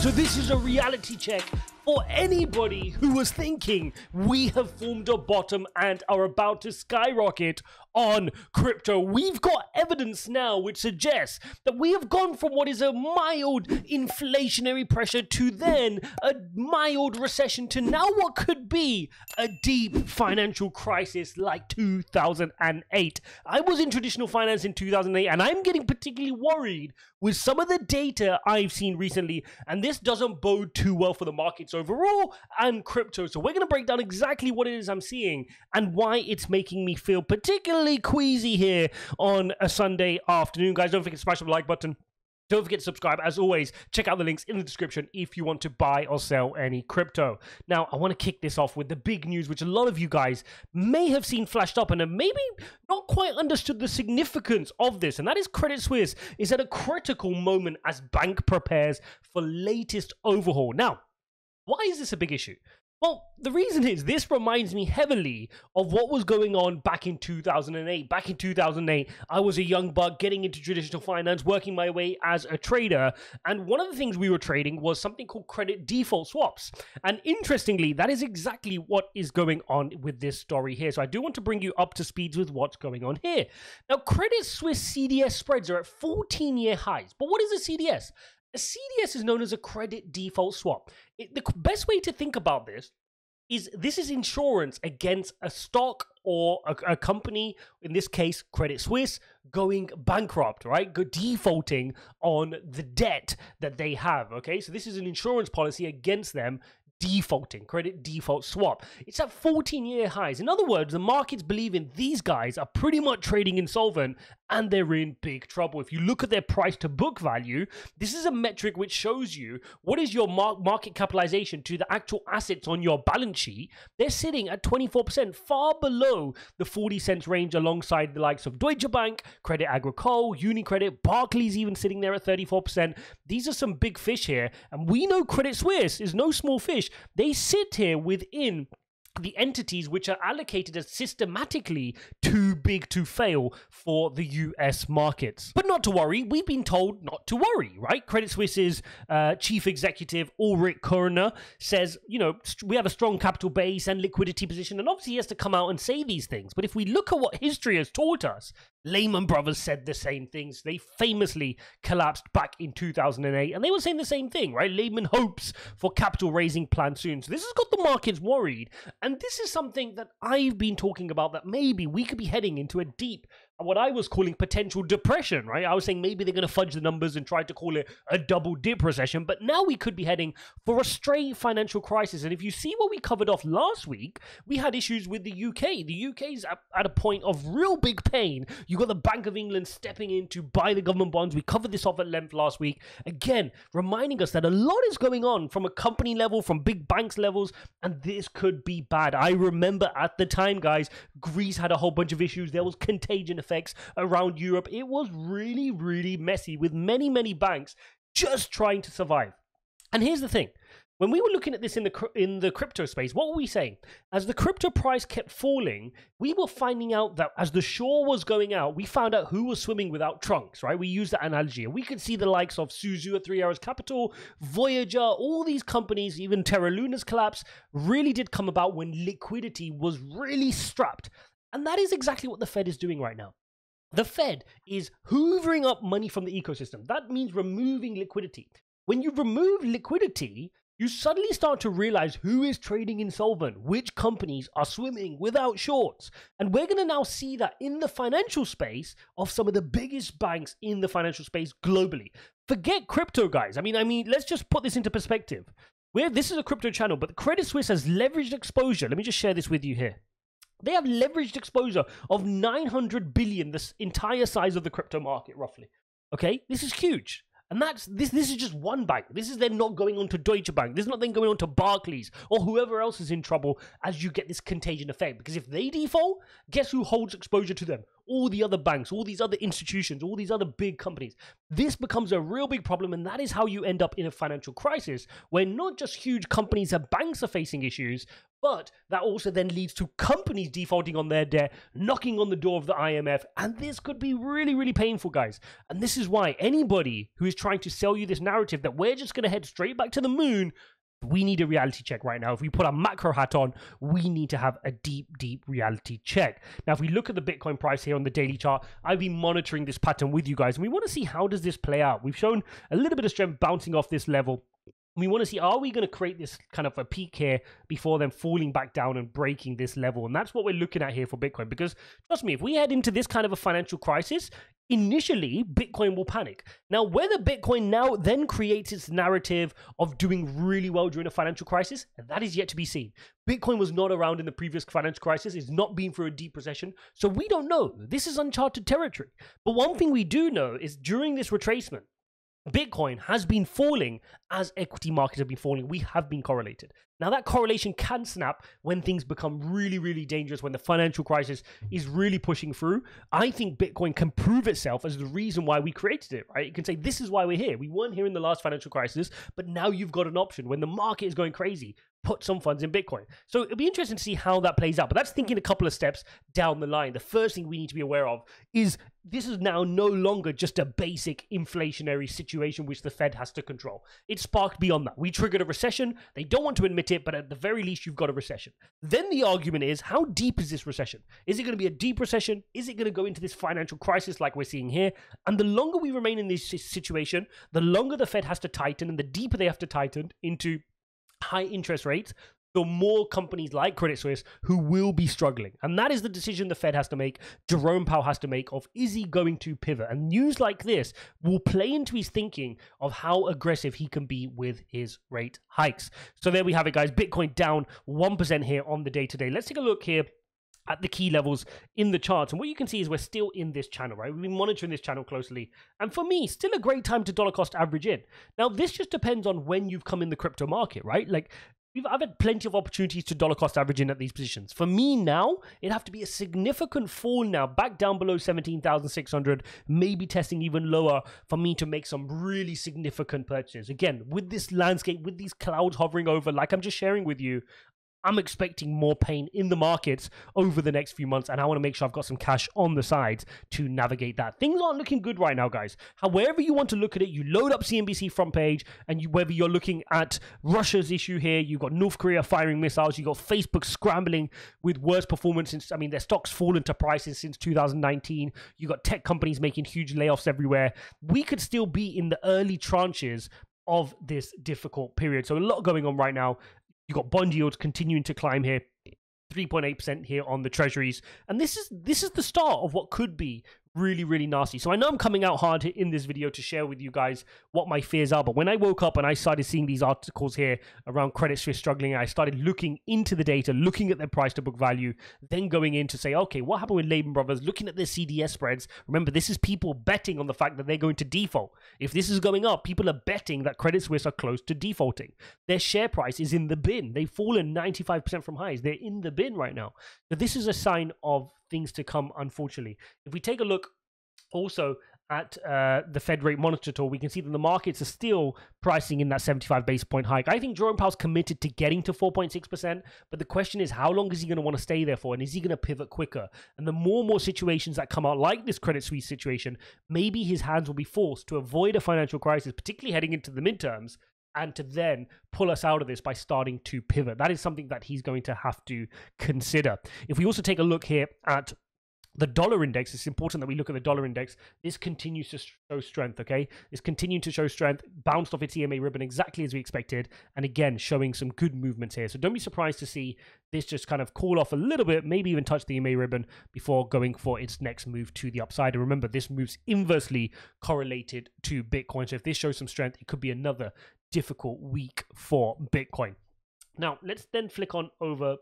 So this is a reality check for anybody who was thinking we have formed a bottom and are about to skyrocket on crypto. We've got evidence now which suggests that we have gone from what is a mild inflationary pressure to then a mild recession to now what could be a deep financial crisis like 2008. I was in traditional finance in 2008 and I'm getting particularly worried with some of the data I've seen recently, and this doesn't bode too well for the markets overall and crypto. So we're going to break down exactly what it is I'm seeing and why it's making me feel particularly queasy here on a Sunday afternoon. Guys, don't forget to smash the like button. Don't forget to subscribe. As always, check out the links in the description if you want to buy or sell any crypto. Now, I want to kick this off with the big news, which a lot of you guys may have seen flashed up and have maybe not quite understood the significance of this. And that is Credit Suisse is at a critical moment as bank prepares for latest overhaul. Now, why is this a big issue? Well, the reason is this reminds me heavily of what was going on back in 2008. Back in 2008, I was a young buck getting into traditional finance, working my way as a trader. And one of the things we were trading was something called credit default swaps. And interestingly, that is exactly what is going on with this story here. So I do want to bring you up to speed with what's going on here. Now, Credit Suisse CDS spreads are at 14-year highs. But what is a CDS? A CDS is known as a credit default swap. The best way to think about this is insurance against a stock or a company, in this case, Credit Suisse, going bankrupt, right? Defaulting on the debt that they have, okay? So this is an insurance policy against them defaulting, credit default swap. It's at 14-year highs. In other words, the markets believe in these guys are pretty much trading insolvent and they're in big trouble. If you look at their price to book value, this is a metric which shows you what is your market capitalization to the actual assets on your balance sheet. They're sitting at 24%, far below the 40 cents range alongside the likes of Deutsche Bank, Credit Agricole, UniCredit, Barclays even sitting there at 34%. These are some big fish here, and we know Credit Suisse is no small fish. They sit here within the entities which are allocated as systematically too big to fail for the US markets. But not to worry, we've been told not to worry, right? Credit Suisse's chief executive, Ulrich Körner, says, you know, we have a strong capital base and liquidity position, and obviously he has to come out and say these things. But if we look at what history has taught us, Lehman Brothers said the same things. They famously collapsed back in 2008, and they were saying the same thing, right? Lehman hopes for capital raising plan soon. So this has got the markets worried, and this is something that I've been talking about, that maybe we could be heading into a deep, what I was calling potential depression, right? I was saying maybe they're going to fudge the numbers and try to call it a double dip recession, but now we could be heading for a straight financial crisis. And if you see what we covered off last week, we had issues with the UK. The UK's at a point of real big pain. You got the Bank of England stepping in to buy the government bonds. We covered this off at length last week. Again, reminding us that a lot is going on from a company level, from big banks levels, and this could be bad. I remember at the time, guys, Greece had a whole bunch of issues. There was contagion effects around Europe. It was really, really messy with many, many banks just trying to survive. And here's the thing. When we were looking at this in the crypto space, what were we saying? As the crypto price kept falling, we were finding out that as the shore was going out, we found out who was swimming without trunks, right? We used that analogy. And we could see the likes of Suzu at 3 Arrows Capital, Voyager, all these companies, even Terra Luna's collapse, really did come about when liquidity was really strapped. And that is exactly what the Fed is doing right now. The Fed is hoovering up money from the ecosystem. That means removing liquidity. When you remove liquidity, you suddenly start to realize who is trading insolvent, which companies are swimming without shorts. And we're going to now see that in the financial space of some of the biggest banks in the financial space globally. Forget crypto, guys. I mean, let's just put this into perspective. This is a crypto channel, but Credit Suisse has leveraged exposure. Let me just share this with you here. They have leveraged exposure of 900 billion, the entire size of the crypto market, roughly. Okay, this is huge. And this is just one bank. This is then not going on to Deutsche Bank. This is not then going on to Barclays or whoever else is in trouble as you get this contagion effect. Because if they default, guess who holds exposure to them? all the other banks, all these other institutions, all these other big companies. This becomes a real big problem, and that is how you end up in a financial crisis, where not just huge companies and banks are facing issues, but that also then leads to companies defaulting on their debt, knocking on the door of the IMF, and this could be really, really painful, guys. And this is why anybody who is trying to sell you this narrative that we're just going to head straight back to the moon, we need a reality check right now. If we put our macro hat on, we need to have a deep, deep reality check. Now, if we look at the Bitcoin price here on the daily chart, I've been monitoring this pattern with you guys, and we want to see how does this play out. We've shown a little bit of strength bouncing off this level. We want to see, are we going to create this kind of a peak here before then falling back down and breaking this level? And that's what we're looking at here for Bitcoin. Because trust me, if we head into this kind of a financial crisis, initially Bitcoin will panic. Now, whether Bitcoin now then creates its narrative of doing really well during a financial crisis, that is yet to be seen. Bitcoin was not around in the previous financial crisis. It's not been through a deep recession. So we don't know. This is uncharted territory. But one thing we do know is during this retracement, Bitcoin has been falling as equity markets have been falling. We have been correlated. Now, that correlation can snap when things become really, really dangerous, when the financial crisis is really pushing through. I think Bitcoin can prove itself as the reason why we created it, right? You can say, this is why we're here. We weren't here in the last financial crisis, but now you've got an option. When the market is going crazy, put some funds in Bitcoin. So it'll be interesting to see how that plays out. But that's thinking a couple of steps down the line. The first thing we need to be aware of is this is now no longer just a basic inflationary situation which the Fed has to control. It's sparked beyond that. We triggered a recession. They don't want to admit it, but at the very least, you've got a recession. Then the argument is, how deep is this recession? Is it going to be a deep recession? Is it going to go into this financial crisis like we're seeing here? And the longer we remain in this situation, the longer the Fed has to tighten and the deeper they have to tighten into high interest rates, the more companies like Credit Suisse who will be struggling. And that is the decision the Fed has to make, Jerome Powell has to make, of is he going to pivot? And news like this will play into his thinking of how aggressive he can be with his rate hikes. So there we have it, guys. Bitcoin down 1% here on the day-to-day. Let's take a look here at the key levels in the charts. And what you can see is we're still in this channel, right? We've been monitoring this channel closely. And for me, still a great time to dollar cost average in. Now, this just depends on when you've come in the crypto market, right? Like, I've had plenty of opportunities to dollar cost average in at these positions. For me now, it'd have to be a significant fall now, back down below 17,600, maybe testing even lower for me to make some really significant purchases. Again, with this landscape, with these clouds hovering over, like I'm just sharing with you, I'm expecting more pain in the markets over the next few months, and I want to make sure I've got some cash on the sides to navigate that. Things aren't looking good right now, guys. However you want to look at it, you load up CNBC front page, and whether you're looking at Russia's issue here, you've got North Korea firing missiles, you've got Facebook scrambling with worse performance since, I mean, their stocks fallen to prices since 2019. You've got tech companies making huge layoffs everywhere. We could still be in the early tranches of this difficult period. So a lot going on right now. You've got bond yields continuing to climb here, 3.8% here on the treasuries. And this is the start of what could be really, really nasty. So I know I'm coming out hard in this video to share with you guys what my fears are, but when I woke up and I started seeing these articles here around Credit Suisse struggling, I started looking into the data, looking at their price to book value, then going in to say, okay, what happened with Lehman Brothers, looking at their CDS spreads. Remember, this is people betting on the fact that they're going to default. If this is going up, people are betting that Credit Suisse are close to defaulting. Their share price is in the bin. They've fallen 95% from highs. They're in the bin right now. So this is a sign of things to come, unfortunately. If we take a look also at the Fed rate monitor tool, we can see that the markets are still pricing in that 75 basis point hike. I think Jerome Powell's committed to getting to 4.6%, but the question is, how long is he going to want to stay there for? And is he going to pivot quicker? And the more and more situations that come out, like this Credit Suisse situation, maybe his hands will be forced to avoid a financial crisis, particularly heading into the midterms, and to then pull us out of this by starting to pivot. That is something that he's going to have to consider. If we also take a look here at the dollar index, it's important that we look at the dollar index. This continues to show strength, okay? It's continuing to show strength, bounced off its EMA ribbon exactly as we expected, and again, showing some good movements here. So don't be surprised to see this just kind of cool off a little bit, maybe even touch the EMA ribbon before going for its next move to the upside. And remember, this move's inversely correlated to Bitcoin. So if this shows some strength, it could be another difficult week for Bitcoin. Now, let's then flick on over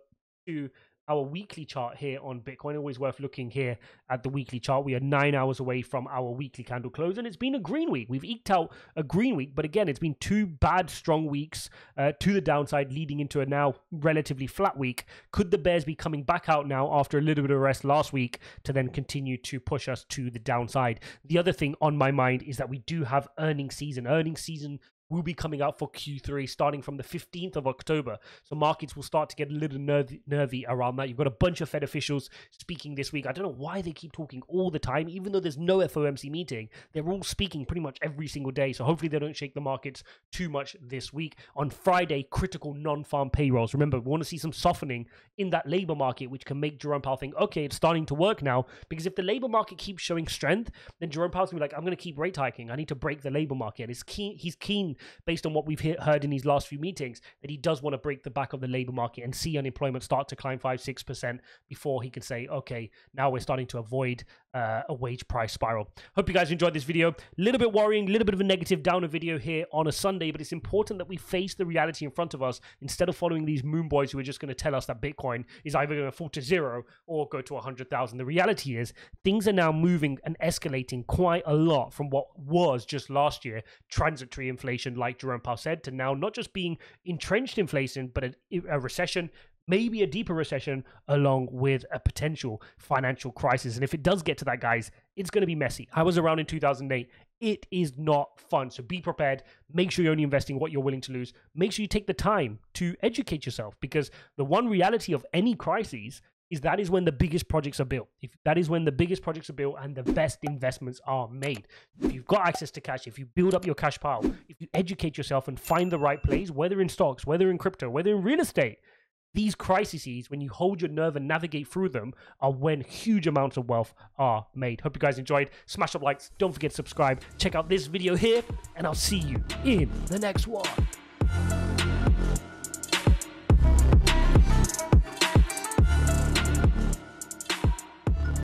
to our weekly chart here on Bitcoin, always worth looking here at the weekly chart. We are 9 hours away from our weekly candle close, and it's been a green week. We've eked out a green week, but again, it's been 2 bad, strong weeks to the downside, leading into a now relatively flat week. Could the bears be coming back out now after a little bit of rest last week to then continue to push us to the downside? The other thing on my mind is that we do have earnings season. Earnings season will be coming out for Q3 starting from the 15th of October. So markets will start to get a little nervy around that. You've got a bunch of Fed officials speaking this week. I don't know why they keep talking all the time, even though there's no FOMC meeting. They're all speaking pretty much every single day. So hopefully they don't shake the markets too much this week. On Friday, critical non-farm payrolls. Remember, we want to see some softening in that labor market, which can make Jerome Powell think, okay, it's starting to work now. Because if the labor market keeps showing strength, then Jerome Powell's going to be like, I'm going to keep rate hiking. I need to break the labor market. He's keen, based on what we've heard in these last few meetings, that he does want to break the back of the labor market and see unemployment start to climb 5-6% before he can say, okay, now we're starting to avoid a wage price spiral. Hope you guys enjoyed this video. A little bit worrying, a little bit of a negative downer video here on a Sunday, but it's important that we face the reality in front of us instead of following these moon boys who are just going to tell us that Bitcoin is either going to fall to 0 or go to 100,000. The reality is things are now moving and escalating quite a lot from what was just last year transitory inflation, like Jerome Powell said, to now not just being entrenched inflation, but a recession, maybe a deeper recession, along with a potential financial crisis. And if it does get to that, guys, it's going to be messy. I was around in 2008. It is not fun. So be prepared. Make sure you're only investing what you're willing to lose. Make sure you take the time to educate yourself, because the one reality of any crisis is that is when the biggest projects are built. That is when the biggest projects are built and the best investments are made. If you've got access to cash, if you build up your cash pile, if you educate yourself and find the right place, whether in stocks, whether in crypto, whether in real estate, these crises, when you hold your nerve and navigate through them, are when huge amounts of wealth are made. Hope you guys enjoyed. Smash up likes. Don't forget to subscribe. Check out this video here, and I'll see you in the next one.